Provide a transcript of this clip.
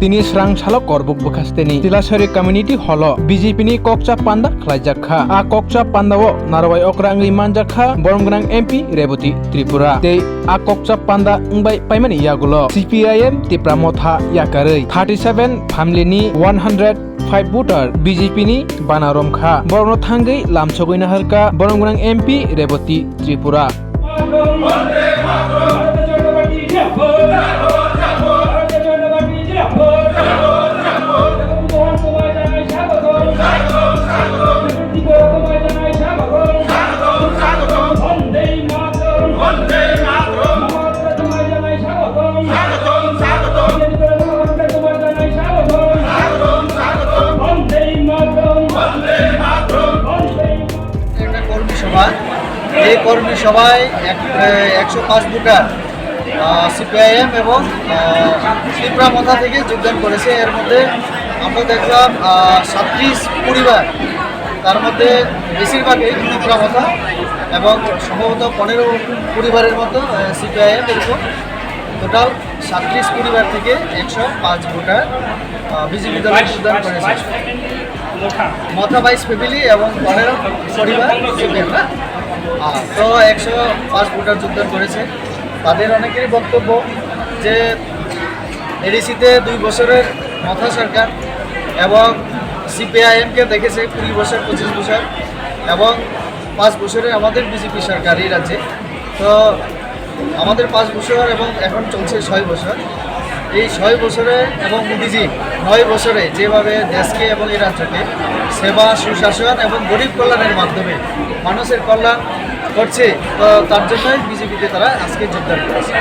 তিনি স্রাংসালো Karbook বখাস্তেনি तिलासरी community hall BJP नि कक्चा पान्दा खलाइजाखा आ कक्चा पान्दाओ नारवाय अक्रांगै मानजाखा बरमगोनां एमपी रेवती त्रिपुरा ते आ कक्चा पान्दा उंबाय पाइमानि यागुलो सीपीआईएम तिप्रा मथा याकारै 37 फामलिनि 105 भोटार बीजेपी नि बानारमखा बरनो थांगै लामसगैना हरका बरमगोनां एमपी रेवती त्रिपुरा এই কর্মী সভায় 105 ভোটার সিপিআইএম এবং ত্রিপুরা মথা থেকে যোগদান করেছে। এর মধ্যে আমরা দেখলাম 37 পরিবার, তার মধ্যে বেশিরভাগই ত্রিপুরা মথা এবং সম্ভবত 15 পরিবারের মতো সিপিআইএম, এরকম টোটাল 37 পরিবার থেকে 105 ভোটার বিজেপি দলে যোগদান করেছে। মথা 22 ফ্যামিলি এবং 15 পরিবার সিপিএম না, তো 105 ভোটার যোগদান করেছে। তাদের অনেকেরই বক্তব্য যে এডিসিতে 2 বছরের মথা সরকার এবং সিপিআইএমকে দেখেছে 20 বছর 25 বছর এবং 5 বছরে আমাদের বিজেপি সরকার এই রাজ্যে। তো আমাদের 5 বছর এবং এখন চলছে 6 বছর। এই 6 বছরে এবং মোদিজি 9 বছরে যেভাবে দেশকে এবং এই রাজ্যকে সেবা, সুশাসন এবং গরিব কল্যাণের মাধ্যমে মানুষের কল্যাণ করছে, তো তার জন্যই বিজেপিতে তারা আজকে যোগদান করেছে।